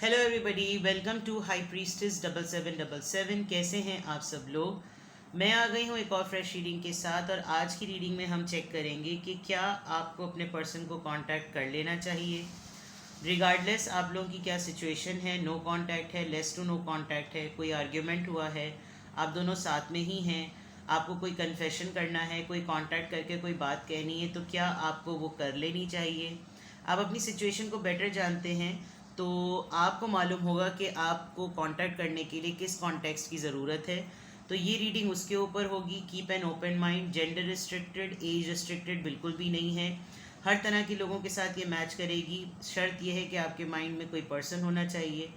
Hello everybody, welcome to high priestess 7777। कैसे हैं आप सब लोग। मैं आ गई हूँ एक और फ्रेश रीडिंग के साथ। और आज की रीडिंग में हम चेक करेंगे कि क्या आपको अपने पर्सन को कांटेक्ट कर लेना चाहिए, रिगार्डलेस आप लोगों की क्या सिचुएशन है। नो कांटेक्ट है, लेस टू नो कांटेक्ट है, कोई आर्ग्यूमेंट हुआ है, आप दोनों साथ में ही हैं, आपको कोई कन्फेशन करना है, कोई कांटेक्ट करके कोई बात कहनी है, तो क्या आपको वो कर लेनी चाहिए। आप अपनी सिचुएशन को बेटर जानते हैं, तो आपको मालूम होगा कि आपको कांटेक्ट करने के लिए किस कॉन्टेक्स्ट की ज़रूरत है। तो ये रीडिंग उसके ऊपर होगी। Keep an open mind. Gender restricted, age restricted बिल्कुल भी नहीं है। हर तरह के लोगों के साथ ये मैच करेगी। शर्त यह है कि आपके माइंड में कोई पर्सन होना चाहिए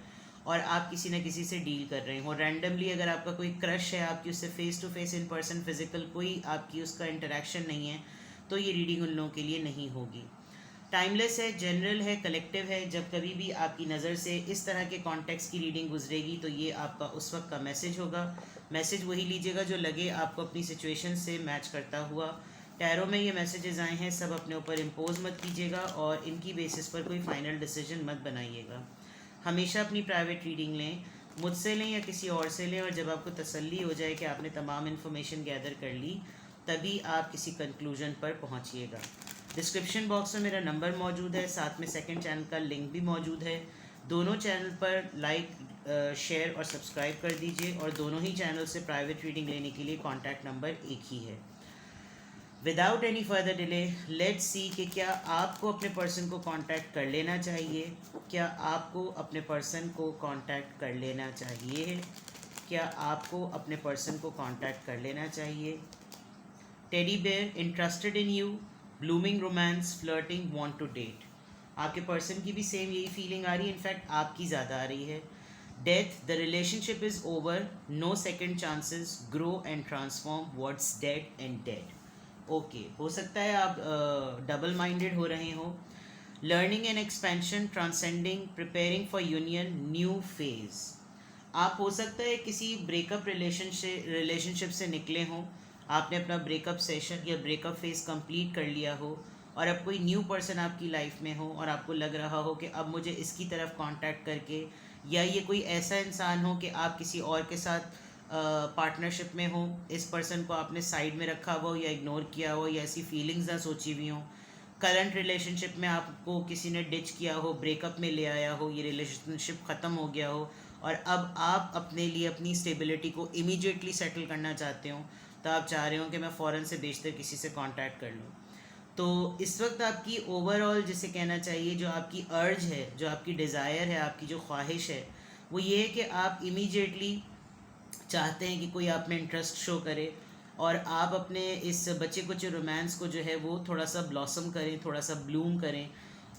और आप किसी न किसी से डील कर रहे हो रैंडमली। अगर आपका कोई क्रश है, आपकी उससे face to face in person physical कोई आपकी उसका इंटरेक्शन नहीं है, तो ये रीडिंग उन लोगों के लिए नहीं होगी। टाइमलेस है, जनरल है, कलेक्टिव है। जब कभी भी आपकी नज़र से इस तरह के कॉन्टेक्स्ट की रीडिंग गुजरेगी तो ये आपका उस वक्त का मैसेज होगा। मैसेज वही लीजिएगा जो लगे आपको अपनी सिचुएशन से मैच करता हुआ। टैरो में ये मैसेजेस आए हैं, सब अपने ऊपर इम्पोज मत कीजिएगा और इनकी बेसिस पर कोई फाइनल डिसीजन मत बनाइएगा। हमेशा अपनी प्राइवेट रीडिंग लें, मुझसे लें या किसी और से लें, और जब आपको तसल्ली हो जाए कि आपने तमाम इन्फॉर्मेशन गैदर कर ली, तभी आप किसी कंक्लूजन पर पहुंचिएगा। डिस्क्रिप्शन बॉक्स में मेरा नंबर मौजूद है, साथ में सेकंड चैनल का लिंक भी मौजूद है। दोनों चैनल पर लाइक, शेयर और सब्सक्राइब कर दीजिए, और दोनों ही चैनल से प्राइवेट रीडिंग लेने के लिए कॉन्टैक्ट नंबर एक ही है। Without any further delay, let's see कि क्या आपको अपने पर्सन को कांटेक्ट कर लेना चाहिए। क्या आपको अपने पर्सन को कांटेक्ट कर लेना चाहिए। क्या आपको अपने पर्सन को कांटेक्ट कर लेना चाहिए। Teddy bear, interested in you, blooming romance, flirting, want to date. आपके पर्सन की भी सेम यही फीलिंग आ रही है, इनफैक्ट आपकी ज़्यादा आ रही है। Death, the relationship is over, no second chances, grow and transform, what's dead and dead. Okay, हो सकता है आप डबल माइंडेड हो रहे हो। Learning and expansion, transcending, preparing for union, new phase. आप हो सकता है किसी ब्रेकअप रिलेशनशिप से निकले हों, आपने अपना ब्रेकअप सेशन या ब्रेकअप फेज कंप्लीट कर लिया हो, और अब कोई न्यू पर्सन आपकी लाइफ में हो और आपको लग रहा हो कि अब मुझे इसकी तरफ कांटेक्ट करके, या ये कोई ऐसा इंसान हो कि आप किसी और के साथ पार्टनरशिप में हो, इस पर्सन को आपने साइड में रखा हो या इग्नोर किया हो, या ऐसी फीलिंग्स ना सोची हुई हों। करंट रिलेशनशिप में आपको किसी ने डिच किया हो, ब्रेकअप में ले आया हो, ये रिलेशनशिप ख़त्म हो गया हो, और अब आप अपने लिए अपनी स्टेबिलिटी को इमीडिएटली सेटल करना चाहते हो, तो आप चाह रहे हो कि मैं फ़ौरन से बेशतर किसी से कांटेक्ट कर लूँ। तो इस वक्त आपकी ओवरऑल जिसे कहना चाहिए, जो आपकी अर्ज है, जो आपकी डिज़ायर है, आपकी जो ख्वाहिश है, वो ये है कि आप इमीडिएटली चाहते हैं कि कोई आप में इंटरेस्ट शो करे, और आप अपने इस बच्चे कुछ रोमांस को जो है वो थोड़ा सा ब्लॉसम करें, थोड़ा सा ब्लूम करें,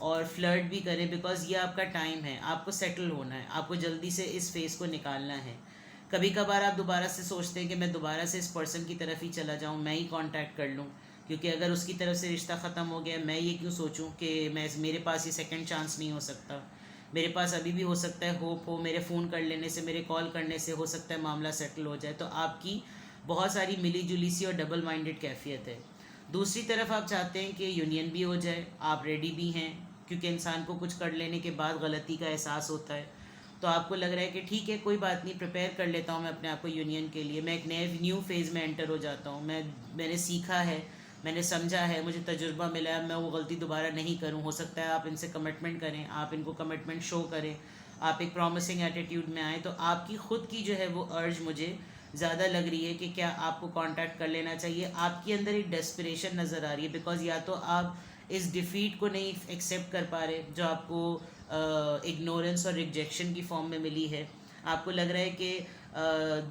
और फ्लर्ट भी करें, बिकॉज़ ये आपका टाइम है, आपको सेटल होना है, आपको जल्दी से इस फेज़ को निकालना है। कभी कभार आप दोबारा से सोचते हैं कि मैं दोबारा से इस पर्सन की तरफ ही चला जाऊं, मैं ही कांटेक्ट कर लूं, क्योंकि अगर उसकी तरफ से रिश्ता ख़त्म हो गया, मैं ये क्यों सोचूं कि मेरे पास ये सेकंड चांस नहीं हो सकता। मेरे पास अभी भी हो सकता है होप हो, मेरे फ़ोन कर लेने से, मेरे कॉल करने से हो सकता है मामला सेटल हो जाए। तो आपकी बहुत सारी मिली जुली सी और डबल माइंडेड कैफियत है। दूसरी तरफ आप चाहते हैं कि यूनियन भी हो जाए, आप रेडी भी हैं, क्योंकि इंसान को कुछ कर लेने के बाद गलती का एहसास होता है। तो आपको लग रहा है कि ठीक है, कोई बात नहीं, प्रिपेयर कर लेता हूँ मैं अपने आप को यूनियन के लिए, मैं एक नए न्यू फेज़ में एंटर हो जाता हूँ। मैंने सीखा है, मैंने समझा है, मुझे तजुर्बा मिला है, मैं वो गलती दोबारा नहीं करूँ। हो सकता है आप इनसे कमिटमेंट करें, आप इनको कमिटमेंट शो करें, आप एक प्रॉमिसिंग एटीट्यूड में आए। तो आपकी ख़ुद की जो है वो अर्ज मुझे ज़्यादा लग रही है कि क्या आपको कांटेक्ट कर लेना चाहिए। आपके अंदर एक डेस्परेशन नज़र आ रही है, बिकॉज़ या तो आप इस डिफ़ीट को नहीं एक्सेप्ट कर पा रहे जो आपको इग्नोरेंस और रिजेक्शन की फॉर्म में मिली है। आपको लग रहा है कि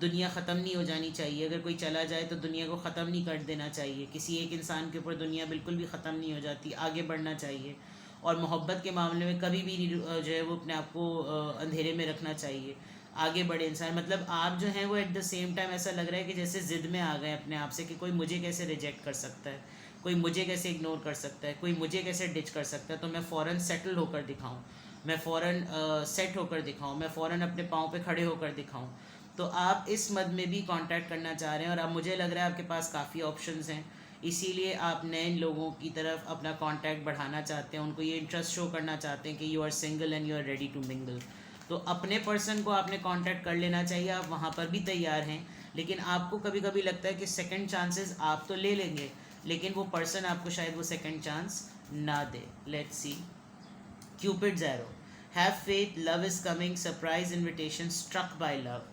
दुनिया ख़त्म नहीं हो जानी चाहिए, अगर कोई चला जाए तो दुनिया को ख़त्म नहीं कर देना चाहिए। किसी एक इंसान के ऊपर दुनिया बिल्कुल भी ख़त्म नहीं हो जाती, आगे बढ़ना चाहिए। और मोहब्बत के मामले में कभी भी जो है वो अपने आप को अंधेरे में रखना चाहिए, आगे बढ़े इंसान। मतलब आप जो हैं वो एट द सेम टाइम ऐसा लग रहा है कि जैसे ज़िद में आ गए अपने आप से कि कोई मुझे कैसे रिजेक्ट कर सकता है, कोई मुझे कैसे इग्नोर कर सकता है, कोई मुझे कैसे डिच कर सकता है, तो मैं फ़ौरन सेटल होकर दिखाऊं, मैं फ़ौरन सेट होकर दिखाऊं, मैं फ़ौरन अपने पाँव पे खड़े होकर दिखाऊं। तो आप इस मद में भी कांटेक्ट करना चाह रहे हैं, और अब मुझे लग रहा है आपके पास काफ़ी ऑप्शंस हैं, इसीलिए आप नए लोगों की तरफ अपना कांटेक्ट बढ़ाना चाहते हैं, उनको ये इंटरेस्ट शो करना चाहते हैं कि you are single and you are ready to mingle. तो अपने पर्सन को आपने कांटेक्ट कर लेना चाहिए, आप वहाँ पर भी तैयार हैं। लेकिन आपको कभी कभी लगता है कि सेकंड चांसेस आप तो ले लेंगे, लेकिन वो पर्सन आपको शायद वो सेकंड चांस ना दे। Let's see Cupid's arrow. Have faith, love is coming, surprise invitation, struck by love.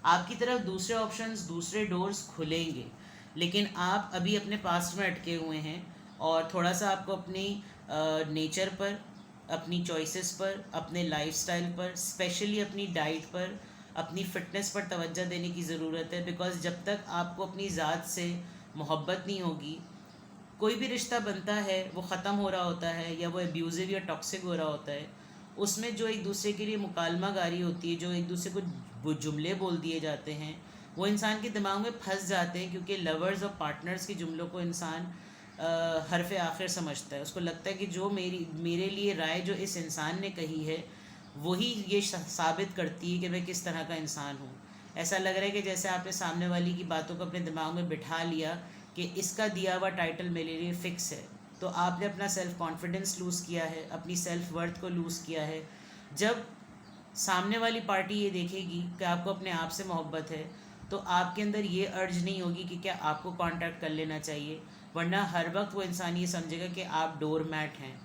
आपकी तरफ दूसरे ऑप्शंस, दूसरे डोर्स खुलेंगे, लेकिन आप अभी अपने पास्ट में अटके हुए हैं और थोड़ा सा आपको अपनी नेचर पर, अपनी चॉइसेस पर, अपने लाइफस्टाइल पर, स्पेशली अपनी डाइट पर, अपनी फिटनेस पर तवज्जो देने की ज़रूरत है। बिकॉज जब तक आपको अपनी ज़ात से मोहब्बत नहीं होगी, कोई भी रिश्ता बनता है वो ख़त्म हो रहा होता है या वो एब्यूज़िव या टॉक्सिक हो रहा होता है, उसमें जो एक दूसरे के लिए मुकालमा गारी होती है, जो एक दूसरे को जुमले बोल दिए जाते हैं, वो इंसान के दिमाग में फंस जाते हैं। क्योंकि लवर्स और पार्टनर्स के जुमलों को इंसान हरफ आखिर समझता है। उसको लगता है कि जो मेरे लिए राय जो इस इंसान ने कही है वही ये साबित करती है कि मैं किस तरह का इंसान हूँ। ऐसा लग रहा है कि जैसे आपने सामने वाली की बातों को अपने दिमाग में बिठा लिया कि इसका दिया हुआ टाइटल मेरे लिए फ़िक्स है। तो आपने अपना सेल्फ़ कॉन्फिडेंस लूज़ किया है, अपनी सेल्फ़ वर्थ को लूज़ किया है। जब सामने वाली पार्टी ये देखेगी कि आपको अपने आप से मोहब्बत है, तो आपके अंदर ये अर्ज नहीं होगी कि क्या आपको कांटेक्ट कर लेना चाहिए, वरना हर वक्त वो इंसान ये समझेगा कि आप डोर मैट हैं,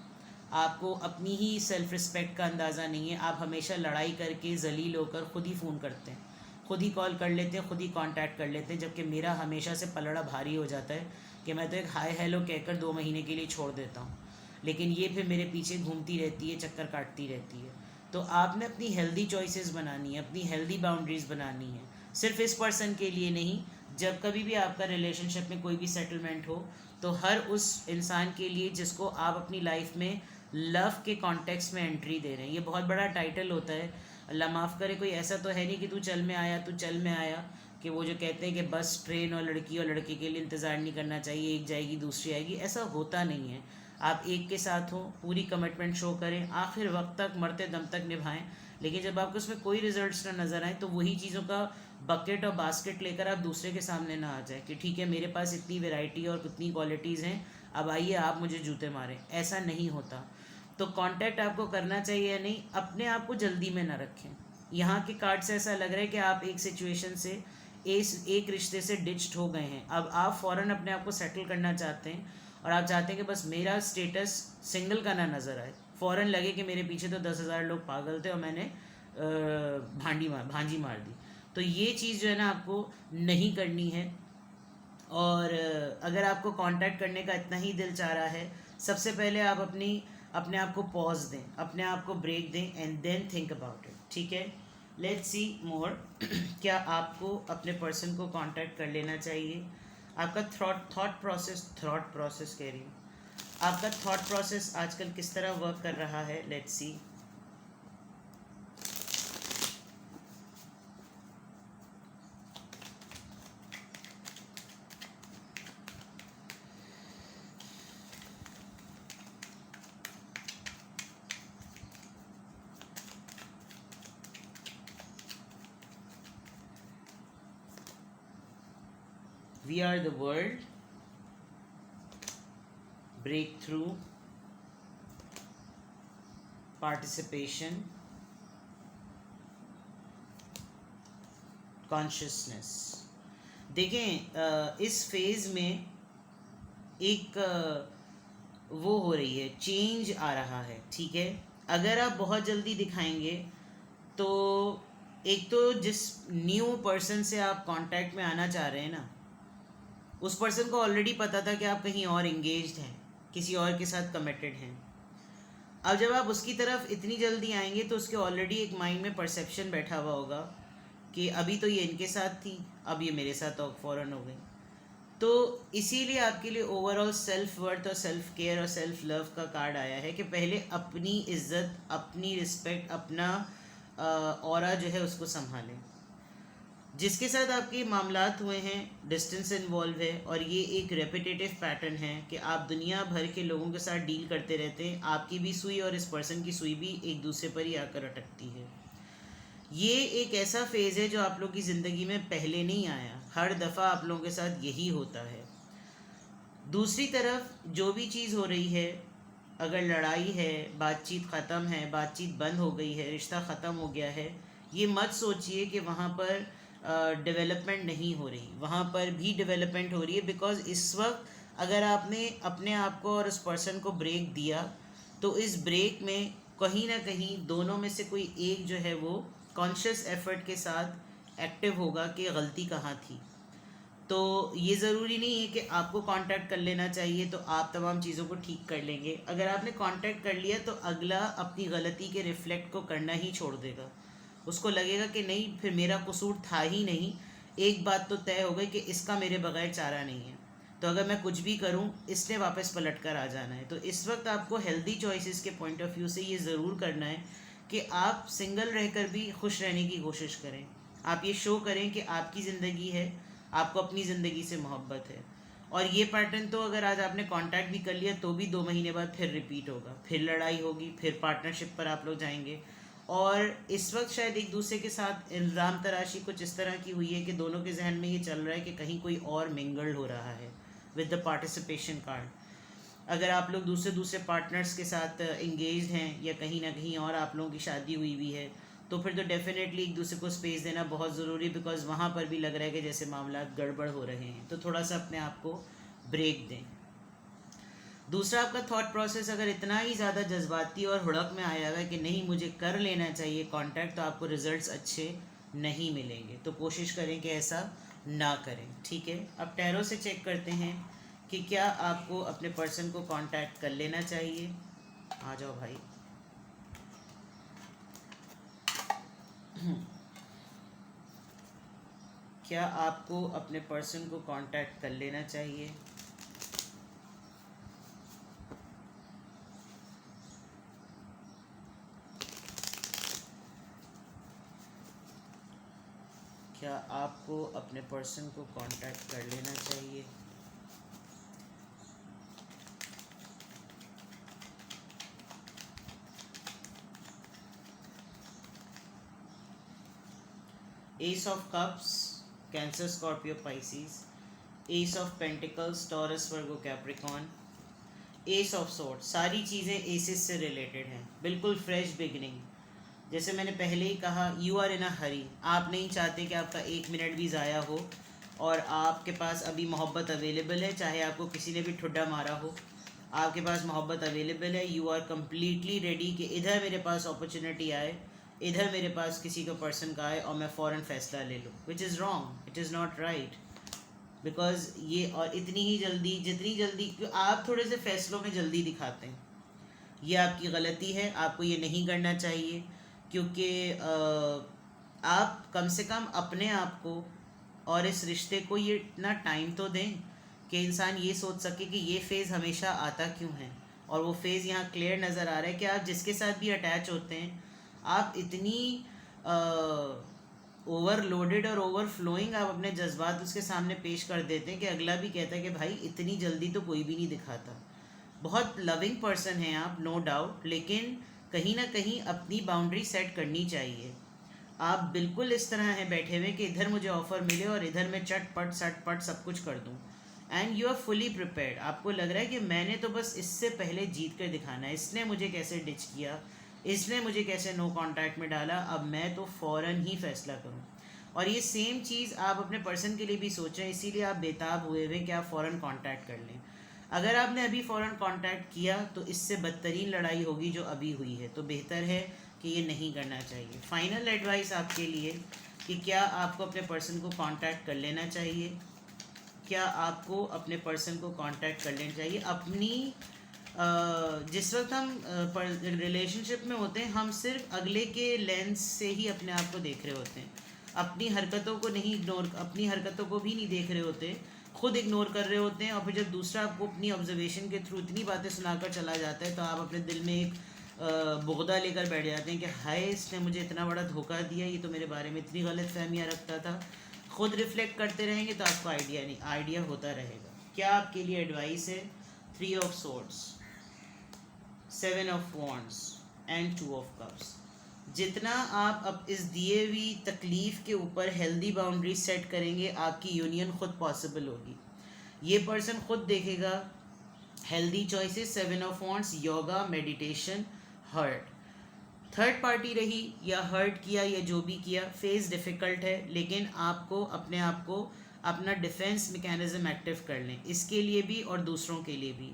आपको अपनी ही सेल्फ़ रिस्पेक्ट का अंदाज़ा नहीं है। आप हमेशा लड़ाई करके ज़लील होकर ख़ुद ही फ़ोन करते हैं, खुद ही कॉल कर लेते हैं, खुद ही कांटेक्ट कर लेते हैं, जबकि मेरा हमेशा से पलड़ा भारी हो जाता है कि मैं तो एक हाय हेलो कहकर 2 महीने के लिए छोड़ देता हूँ, लेकिन ये फिर मेरे पीछे घूमती रहती है, चक्कर काटती रहती है। तो आपने अपनी हेल्दी चॉइसेस बनानी है, अपनी हेल्दी बाउंड्रीज़ बनानी है, सिर्फ इस पर्सन के लिए नहीं। जब कभी भी आपका रिलेशनशिप में कोई भी सेटलमेंट हो, तो हर उस इंसान के लिए जिसको आप अपनी लाइफ में लव के कॉन्टेक्स्ट में एंट्री दे रहे हैं। ये बहुत बड़ा टाइटल होता है। अल्लाह माफ़ करे, कोई ऐसा तो है नहीं कि तू चल में आया, कि वो जो कहते हैं कि बस ट्रेन और लड़के के लिए इंतज़ार नहीं करना चाहिए, एक जाएगी दूसरी आएगी, ऐसा होता नहीं है। आप एक के साथ हो, पूरी कमिटमेंट शो करें, आखिर वक्त तक, मरते दम तक निभाएं। लेकिन जब आपको उसमें कोई रिजल्ट्स ना नज़र आए, तो वही चीज़ों का बकेट और बास्केट लेकर आप दूसरे के सामने ना आ जाए कि ठीक है मेरे पास इतनी वैरायटी और कितनी क्वालिटीज़ हैं, अब आइए आप मुझे जूते मारें। ऐसा नहीं होता। तो कांटेक्ट आपको करना चाहिए या नहीं, अपने आप को जल्दी में ना रखें। यहाँ के कार्ड से ऐसा लग रहा है कि आप एक सिचुएशन से, एक रिश्ते से डिच्ड हो गए हैं। अब आप फ़ौरन अपने आप को सेटल करना चाहते हैं और आप चाहते हैं कि बस मेरा स्टेटस सिंगल का ना नज़र आए, फ़ौरन लगे कि मेरे पीछे तो 10,000 लोग पागल थे और मैंने भांजी मार दी। तो ये चीज़ जो है ना आपको नहीं करनी है। और अगर आपको कांटेक्ट करने का इतना ही दिल चाह रहा है, सबसे पहले आप अपने आप को पॉज दें, अपने आप को ब्रेक दें and then think about it. ठीक है, लेट्स सी मोर। क्या आपको अपने पर्सन को कांटेक्ट कर लेना चाहिए? आपका थॉट प्रोसेस कह रही हूँ, आपका थॉट प्रोसेस आजकल किस तरह वर्क कर रहा है? Let's see. We are the world, breakthrough, participation, consciousness। देखें, इस फेज़ में एक वो हो रही है, चेंज आ रहा है। ठीक है, अगर आप बहुत जल्दी दिखाएंगे तो एक तो जिस न्यू पर्सन से आप कांटेक्ट में आना चाह रहे हैं ना, उस पर्सन को ऑलरेडी पता था कि आप कहीं और इंगेज्ड हैं, किसी और के साथ कमिटेड हैं। अब जब आप उसकी तरफ इतनी जल्दी आएंगे तो उसके ऑलरेडी एक माइंड में परसेप्शन बैठा हुआ होगा कि अभी तो ये इनके साथ थी, अब ये मेरे साथ तो फ़ौरन हो गई। तो इसीलिए आपके लिए ओवरऑल सेल्फ वर्थ और सेल्फ केयर और सेल्फ लव का कार्ड आया है कि पहले अपनी इज्जत, अपनी रिस्पेक्ट, अपना ऑरा जो है उसको संभालें। जिसके साथ आपके मामलात हुए हैं, डिस्टेंस इन्वॉल्व है और ये एक रेपिटेटिव पैटर्न है कि आप दुनिया भर के लोगों के साथ डील करते रहते हैं। आपकी भी सुई और इस पर्सन की सुई भी एक दूसरे पर ही आकर अटकती है। ये एक ऐसा फेज़ है जो आप लोग की ज़िंदगी में पहले नहीं आया, हर दफ़ा आप लोगों के साथ यही होता है। दूसरी तरफ जो भी चीज़ हो रही है अगर लड़ाई है, बातचीत ख़त्म है, बातचीत बंद हो गई है, रिश्ता ख़त्म हो गया है, ये मत सोचिए कि वहाँ पर डेवलपमेंट नहीं हो रही। वहाँ पर भी डेवलपमेंट हो रही है, बिकॉज़ इस वक्त अगर आपने अपने आप को और उस पर्सन को ब्रेक दिया तो इस ब्रेक में कहीं ना कहीं दोनों में से कोई एक जो है वो कॉन्शियस एफर्ट के साथ एक्टिव होगा कि गलती कहाँ थी। तो ये ज़रूरी नहीं है कि आपको कांटेक्ट कर लेना चाहिए तो आप तमाम चीज़ों को ठीक कर लेंगे। अगर आपने कांटेक्ट कर लिया तो अगला अपनी गलती के रिफ्लेक्ट को करना ही छोड़ देगा। उसको लगेगा कि नहीं, फिर मेरा कसूर था ही नहीं, एक बात तो तय हो गई कि इसका मेरे बगैर चारा नहीं है, तो अगर मैं कुछ भी करूं इसने वापस पलट कर आ जाना है। तो इस वक्त आपको हेल्दी चॉइसेस के पॉइंट ऑफ व्यू से ये ज़रूर करना है कि आप सिंगल रहकर भी खुश रहने की कोशिश करें। आप ये शो करें कि आपकी ज़िंदगी है, आपको अपनी ज़िंदगी से मोहब्बत है। और ये पैटर्न तो अगर आज आपने कांटेक्ट भी कर लिया तो भी 2 महीने बाद फिर रिपीट होगा, फिर लड़ाई होगी, फिर पार्टनरशिप पर आप लोग जाएंगे। और इस वक्त शायद एक दूसरे के साथ इल्ज़ाम तराशी कुछ इस तरह की हुई है कि दोनों के जहन में ये चल रहा है कि कहीं कोई और मिंगल हो रहा है विद द पार्टिसिपेशन कार्ड। अगर आप लोग दूसरे दूसरे पार्टनर्स के साथ इंगेज हैं या कहीं ना कहीं और आप लोगों की शादी हुई भी है तो फिर तो डेफिनेटली एक दूसरे को स्पेस देना बहुत ज़रूरी, बिकॉज वहाँ पर भी लग रहा है कि जैसे मामला गड़बड़ हो रहे हैं, तो थोड़ा सा अपने आप को ब्रेक दें। दूसरा, आपका थॉट प्रोसेस अगर इतना ही ज़्यादा जज्बाती और हुड़क में आया हुआ है कि नहीं मुझे कर लेना चाहिए कांटेक्ट, तो आपको रिजल्ट्स अच्छे नहीं मिलेंगे। तो कोशिश करें कि ऐसा ना करें, ठीक है। अब टैरो से चेक करते हैं कि क्या आपको अपने पर्सन को कांटेक्ट कर लेना चाहिए। आ जाओ भाई। क्या आपको अपने पर्सन को कांटेक्ट कर लेना चाहिए। क्या आपको अपने पर्सन को कांटेक्ट कर लेना चाहिए। S of cups, cancer, Scorpio, Pisces. S of pentacles, taurus, Virgo, Capricorn. S of sword, सारी चीज़ें एसिस से रिलेटेड हैं, बिल्कुल फ्रेश बिगिनिंग। जैसे मैंने पहले ही कहा, यू आर इन अ हरी, आप नहीं चाहते कि आपका 1 मिनट भी ज़ाया हो, और आपके पास अभी मोहब्बत अवेलेबल है, चाहे आपको किसी ने भी ठुड्डा मारा हो, आपके पास मोहब्बत अवेलेबल है। यू आर कम्प्लीटली रेडी कि इधर मेरे पास अपॉर्चुनिटी आए, इधर मेरे पास किसी का पर्सन का आए और मैं फ़ौरन फ़ैसला ले लूँ, which is wrong, it is not right. Because ये, और इतनी ही जल्दी, जितनी जल्दी आप थोड़े से फ़ैसलों में जल्दी दिखाते हैं, ये आपकी गलती है, आपको ये नहीं करना चाहिए। क्योंकि आप कम से कम अपने आप को और इस रिश्ते को ये इतना टाइम तो दें कि इंसान ये सोच सके कि ये फेज़ हमेशा आता क्यों है। और वो फेज़ यहाँ क्लियर नज़र आ रहा है कि आप जिसके साथ भी अटैच होते हैं, आप इतनी ओवरलोडेड और ओवरफ्लोइंग आप अपने जज्बात उसके सामने पेश कर देते हैं कि अगला भी कहता है कि भाई इतनी जल्दी तो कोई भी नहीं दिखाता। बहुत लविंग पर्सन हैं आप, नो डाउट, लेकिन कहीं ना कहीं अपनी बाउंड्री सेट करनी चाहिए। आप बिल्कुल इस तरह हैं बैठे हुए कि इधर मुझे ऑफ़र मिले और इधर मैं चटपट सटपट सब कुछ कर दूं, and you are fully prepared. आपको लग रहा है कि मैंने तो बस इससे पहले जीत कर दिखाना है, इसने मुझे कैसे डिच किया, इसने मुझे कैसे नो कांटेक्ट में डाला, अब मैं तो फ़ौरन ही फ़ैसला करूं। और ये सेम चीज़ आप अपने पर्सन के लिए भी सोचें, इसीलिए आप बेताब हुए हुए कि आप फ़ौरन कांटेक्ट कर लें। अगर आपने अभी फ़ौरन कांटेक्ट किया तो इससे बदतरीन लड़ाई होगी जो अभी हुई है, तो बेहतर है कि ये नहीं करना चाहिए। फाइनल एडवाइस आपके लिए कि क्या आपको अपने पर्सन को कांटेक्ट कर लेना चाहिए। क्या आपको अपने पर्सन को कांटेक्ट कर लेना चाहिए। अपनी जिस वक्त हम रिलेशनशिप में होते हैं, हम सिर्फ अगले के लेंस से ही अपने आप को देख रहे होते हैं, अपनी हरकतों को नहीं इग्नोर, अपनी हरकतों को भी नहीं देख रहे होते, खुद इग्नोर कर रहे होते हैं। और फिर जब दूसरा आपको अपनी ऑब्जर्वेशन के थ्रू इतनी बातें सुनाकर चला जाता है तो आप अपने दिल में एक बुग़्दा लेकर बैठ जाते हैं कि हाय इसने मुझे इतना बड़ा धोखा दिया, ये तो मेरे बारे में इतनी गलत फहमियाँ रखता था। खुद रिफ्लेक्ट करते रहेंगे तो आपको आइडिया होता रहेगा। क्या आपके लिए एडवाइस है। 3 of swords, 7 of wands and 2 of cups. जितना आप अब इस दिए हुई तकलीफ़ के ऊपर हेल्दी बाउंड्री सेट करेंगे, आपकी यूनियन खुद पॉसिबल होगी। ये पर्सन खुद देखेगा healthy choices 7 of wants, yoga, meditation, hurt. Third party रही या हर्ट किया या जो भी किया, फेस डिफ़िकल्ट है, लेकिन आपको अपने आप को अपना डिफेंस मैकेनिज्म एक्टिव कर लें, इसके लिए भी और दूसरों के लिए भी।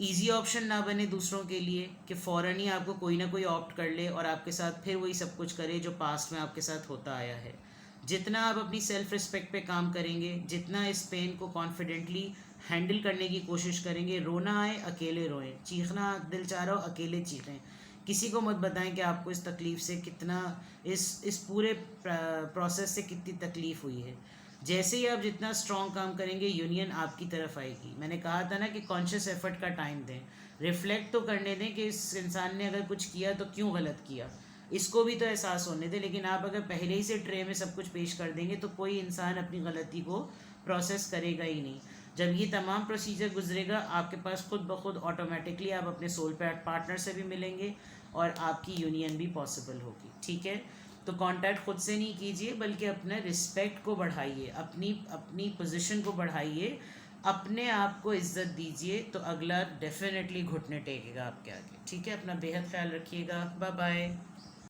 इजी ऑप्शन ना बने दूसरों के लिए कि फ़ौरन ही आपको कोई ना कोई ऑप्ट कर ले और आपके साथ फिर वही सब कुछ करे जो पास्ट में आपके साथ होता आया है। जितना आप अपनी सेल्फ रिस्पेक्ट पे काम करेंगे, जितना इस पेन को कॉन्फिडेंटली हैंडल करने की कोशिश करेंगे, रोना आए अकेले रोएं, चीखना दिल चाह रहा हो अकेले चीखें, किसी को मत बताएं कि आपको इस तकलीफ़ से कितना, इस पूरे प्रोसेस से कितनी तकलीफ़ हुई है। जैसे ही आप जितना स्ट्रॉन्ग काम करेंगे, यूनियन आपकी तरफ आएगी। मैंने कहा था ना कि कॉन्शियस एफर्ट का टाइम दें, रिफ्लेक्ट तो करने दें कि इस इंसान ने अगर कुछ किया तो क्यों गलत किया, इसको भी तो एहसास होने दें। लेकिन आप अगर पहले ही से ट्रे में सब कुछ पेश कर देंगे तो कोई इंसान अपनी गलती को प्रोसेस करेगा ही नहीं। जब ये तमाम प्रोसीजर गुजरेगा, आपके पास खुद ब खुद ऑटोमेटिकली आप अपने सोल पार्टनर से भी मिलेंगे और आपकी यूनियन भी पॉसिबल होगी। ठीक है, तो कांटेक्ट खुद से नहीं कीजिए, बल्कि अपने रिस्पेक्ट को बढ़ाइए, अपनी अपनी पोजीशन को बढ़ाइए, अपने आप को इज्जत दीजिए, तो अगला डेफिनेटली घुटने टेकेगा आपके आगे। ठीक है, अपना बेहद ख्याल रखिएगा। Bye bye.